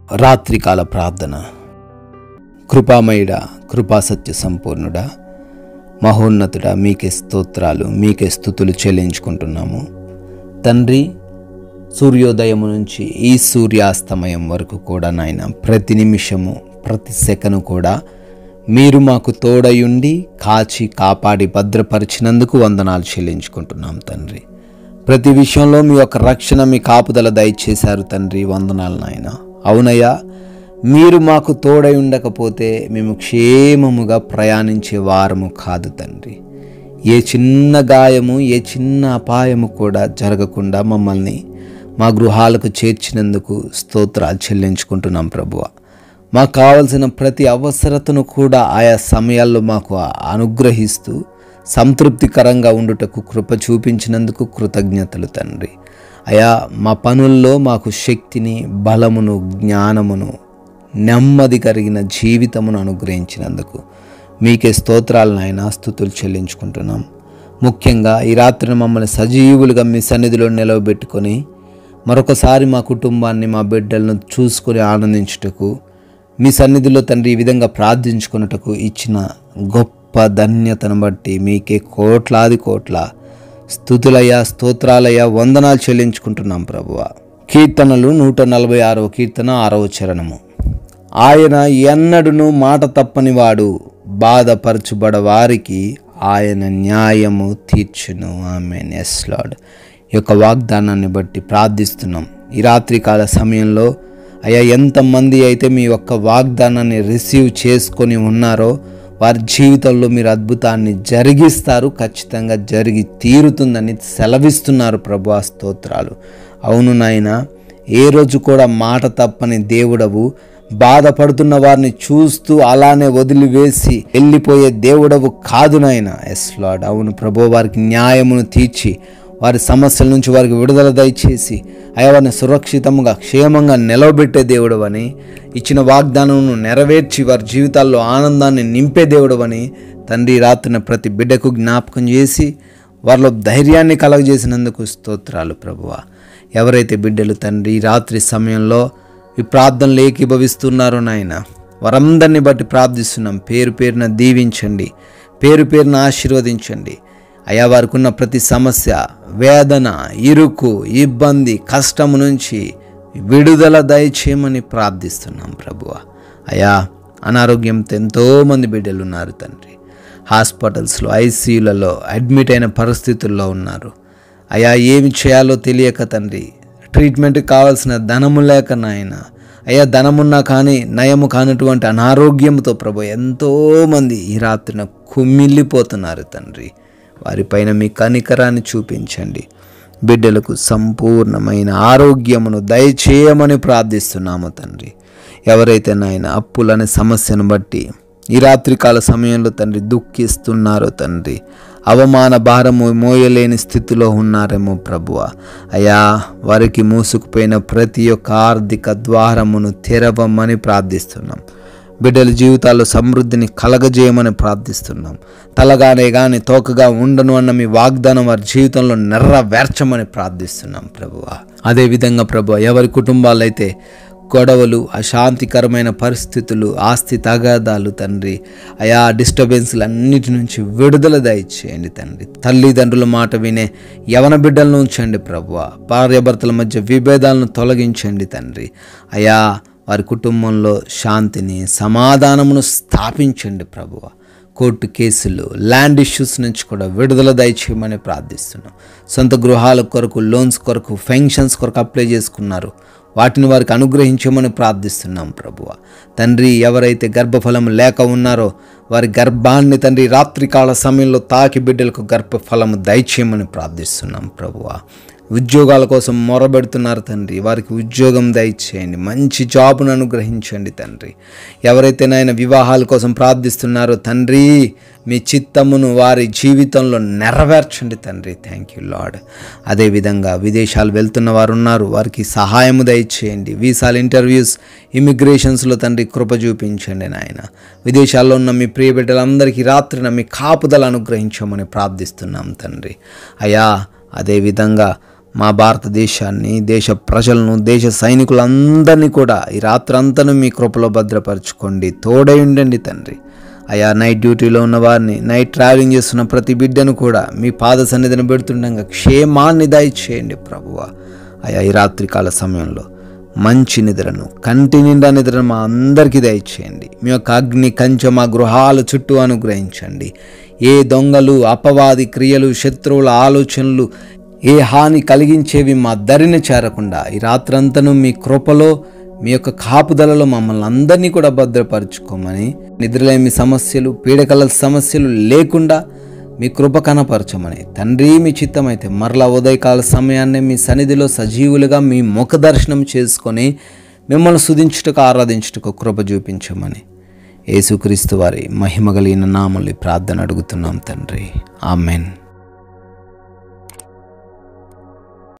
రాత్రికాల ప్రార్థన. కృపామయుడా, కృపాసత్య సంపూర్ణుడా, మహోన్నతుడా, మీకే స్తోత్రాలు, మీకే స్తుతులు చెల్లించుకుంటున్నాము తండ్రి. సూర్యోదయం నుంచి ఈ సూర్యాస్తమయం వరకు కూడా నాయన, ప్రతి నిమిషము ప్రతి సెకను కూడా మీరు మాకు తోడయుండి కాచి కాపాడి భద్రపరిచినందుకు వందనాలు చెల్లించుకుంటున్నాం తండ్రి. ప్రతి విషయంలో మీ యొక్క రక్షణ, మీ కాపుదల దయచేశారు తండ్రి. వందనాలు నాయన. అవునయ్యా, మీరు మాకు తోడై ఉండకపోతే మేము క్షేమముగా ప్రయాణించే వారము కాదు తండ్రి. ఏ చిన్న గాయము, ఏ చిన్న అపాయము కూడా జరగకుండా మమ్మల్ని మా గృహాలకు చేర్చినందుకు స్తోత్రాలు చెల్లించుకుంటున్నాం ప్రభువ. మాకు కావలసిన ప్రతి అవసరతను కూడా ఆయా సమయాల్లో మాకు అనుగ్రహిస్తూ సంతృప్తికరంగా ఉండుటకు కృప చూపించినందుకు కృతజ్ఞతలు తండ్రి. అయా, మా పనుల్లో మాకు శక్తిని, బలమును, జ్ఞానమును, నెమ్మది కలిగిన జీవితమును అనుగ్రహించినందుకు మీకే స్తోత్రాలు నాయన, స్తుతులు చెల్లించుకుంటున్నాం. ముఖ్యంగా ఈ రాత్రిని మమ్మల్ని సజీవులుగా మీ సన్నిధిలో నిలవబెట్టుకొని మరొకసారి మా కుటుంబాన్ని, మా బిడ్డలను చూసుకొని ఆనందించుటకు మీ సన్నిధిలో తండ్రి ఈ విధంగా ప్రార్థించుకున్నటకు ఇచ్చిన గొప్ప ధన్యతను బట్టి మీకే కోట్లాది కోట్ల స్తుతులయ్యా, స్తోత్రాలయ్యా, వందనాలు చెల్లించుకుంటున్నాం ప్రభువ. కీర్తనలు 146వ కీర్తన 6వ చరణము. ఆయన ఎన్నడును మాట తప్పనివాడు, బాధపరచుబడ వారికి ఆయన న్యాయము తీర్చును. ఆమేన్. Yes Lord. ఈ యొక్క వాగ్దానాన్ని బట్టి ప్రార్థిస్తున్నాం. ఈ రాత్రికాల సమయంలో అయ్యా, ఎంతమంది అయితే మీ యొక్క వాగ్దానాన్ని రిసీవ్ చేసుకొని ఉన్నారో వారి జీవితంలో మీరు అద్భుతాన్ని జరిగిస్తారు, ఖచ్చితంగా జరిగి తీరుతుందని సెలవిస్తున్నారు ప్రభు. స్తోత్రాలు. అవును నాయన, ఏ రోజు కూడా మాట తప్పని దేవుడవు, బాధపడుతున్న వారిని చూస్తూ అలానే వదిలివేసి వెళ్ళిపోయే దేవుడవు కాదు నాయన. Yes lord. అవును ప్రభు, వారికి న్యాయమును తీర్చి వారి సమస్యల నుంచి వారికి విడుదల దయచేసి అయ్యా, వారిని సురక్షితంగా క్షేమంగా నిలవబెట్టే దేవుడు అని, ఇచ్చిన వాగ్దానమును నెరవేర్చి వారి జీవితాల్లో ఆనందాన్ని నింపే దేవుడు అని తండ్రి రాత్రిన ప్రతి బిడ్డకు జ్ఞాపకం చేసి వారిలో ధైర్యాన్ని కలగజేసినందుకు స్తోత్రాలు ప్రభువ. ఎవరైతే బిడ్డలు తండ్రి రాత్రి సమయంలో ఈ ప్రార్థనలు ఏకీభవిస్తున్నారో నాయన, వారందరిని బట్టి ప్రార్థిస్తున్నాం. పేరు పేరున దీవించండి, పేరు పేరున ఆశీర్వదించండి అయ్యా. వారికి ఉన్న ప్రతి సమస్య, వేదన, ఇరుకు, ఇబ్బంది, కష్టము నుంచి విడుదల దయచేయమని ప్రార్థిస్తున్నాం ప్రభువ. అయ్యా, అనారోగ్యంతో ఎంతోమంది బిడ్డలు ఉన్నారు తండ్రి. హాస్పిటల్స్లో, ఐసీయూలలో అడ్మిట్ అయిన పరిస్థితుల్లో ఉన్నారు అయ్యా. ఏమి చేయాలో తెలియక తండ్రి, ట్రీట్మెంట్కి కావాల్సిన ధనము లేక నాయన అయ్యా, ధనమున్నా కానీ నయము కానటువంటి అనారోగ్యంతో ప్రభు ఎంతోమంది ఈ రాత్రిన కుమిలిపోతున్నారు తండ్రి. వారిపైన మీ కనికరాన్ని చూపించండి. బిడ్డలకు సంపూర్ణమైన ఆరోగ్యమును దయచేయమని ప్రార్థిస్తున్నాము తండ్రి. ఎవరైతే నాయన అప్పులనే సమస్యను బట్టి ఈ రాత్రికాల సమయంలో తండ్రి దుఃఖిస్తున్నారో తండ్రి, అవమాన భారము మోయలేని స్థితిలో ఉన్నారేమో ప్రభువ. అయ్యా, వారికి మూసుకుపోయిన ప్రతి ఒక్క ఆర్థిక ద్వారమును తెరవమని ప్రార్థిస్తున్నాం. బిడ్డల జీవితాల్లో సమృద్ధిని కలగజేయమని ప్రార్థిస్తున్నాం. తలగానే కానీ తోకగా ఉండను అన్న మీ వాగ్దానం వారి జీవితంలో నెరవేర్చమని ప్రార్థిస్తున్నాం ప్రభువ. అదేవిధంగా ప్రభువ, ఎవరి కుటుంబాలు అయితే గొడవలు, అశాంతికరమైన పరిస్థితులు, ఆస్తి తగాదాలు తండ్రి అయా, డిస్టర్బెన్స్లు అన్నిటి నుంచి విడుదల దయచేయండి తండ్రి. తల్లిదండ్రుల మాట వినే యవన బిడ్డలను ఉంచండి ప్రభువ. భార్యాభర్తల మధ్య విభేదాలను తొలగించండి తండ్రి. అయా, వారి కుటుంబంలో శాంతిని, సమాధానమును స్థాపించండి ప్రభువ. కోర్టు కేసులు, ల్యాండ్ ఇష్యూస్ నుంచి కూడా విడుదల దయచేయమని ప్రార్థిస్తున్నాం. సొంత గృహాల కొరకు, లోన్స్ కొరకు, ఫెన్షన్స్ కొరకు అప్లై చేసుకున్నారు, వాటిని వారికి అనుగ్రహించమని ప్రార్థిస్తున్నాం ప్రభువ. తండ్రి, ఎవరైతే గర్భఫలం లేక ఉన్నారో వారి గర్భాన్ని తండ్రి రాత్రికాల సమయంలో తాకి బిడ్డలకు గర్భఫలము దయచేయమని ప్రార్థిస్తున్నాం ప్రభువ. ఉద్యోగాల కోసం మొరబెడుతున్నారు తండ్రి, వారికి ఉద్యోగం దయచేయండి, మంచి జాబ్ను అనుగ్రహించండి తండ్రి. ఎవరైతే నాయన వివాహాల కోసం ప్రార్థిస్తున్నారో తండ్రి, మీ చిత్తమును వారి జీవితంలో నెరవేర్చండి తండ్రి. Thank you lord. అదేవిధంగా విదేశాలు వెళ్తున్న వారు ఉన్నారు, వారికి సహాయము దయచేయండి. వీసాలు, ఇంటర్వ్యూస్, ఇమిగ్రేషన్స్లో తండ్రి కృప చూపించండి నాయన. విదేశాల్లో ఉన్న మీ ప్రియ బిడ్డలందరికీ రాత్రిన మీ కాపుదల అనుగ్రహించమని ప్రార్థిస్తున్నాం తండ్రి. అయ్యా, అదేవిధంగా మా భారతదేశాన్ని, దేశ ప్రజలను, దేశ సైనికులందరినీ కూడా ఈ రాత్రంతను మీ కృపలో భద్రపరచుకోండి, తోడై ఉండండి తండ్రి. అయా నైట్ డ్యూటీలో ఉన్న వారిని, నైట్ ట్రావెలింగ్ చేస్తున్న ప్రతి బిడ్డను కూడా మీ పాద సన్నిధిని పెడుతుండగా క్షేమాన్ని దయచేయండి ప్రభువా. అయా ఈ రాత్రికాల సమయంలో మంచి నిద్రను, కంటి నిండా నిద్రను మా అందరికీ దయచేయండి. మీ యొక్క అగ్ని కంచె మా గృహాల చుట్టూ అనుగ్రహించండి. ఏ దొంగలు, అపవాది క్రియలు, శత్రువుల ఆలోచనలు, ఏ హాని కలిగించేవి మా దరిని చేరకుండా ఈ రాత్రంతను మీ కృపలో, మీ యొక్క కాపుదలలో మమ్మల్ని అందరినీ కూడా భద్రపరచుకోమని, నిద్రలేమి సమస్యలు, పీడకల సమస్యలు లేకుండా మీ కృప కనపరచమని తండ్రి, మీ చిత్తమైతే మరలా ఉదయకాల సమయాన్నే మీ సన్నిధిలో సజీవులుగా మీ ముఖ దర్శనం చేసుకొని మిమ్మల్ని స్తుతించుటకు, ఆరాధించుటకు కృప చూపించమని యేసుక్రీస్తు వారి మహిమ కలిగిన నామములో ప్రార్థన అడుగుతున్నాం తండ్రి. ఆమెన్.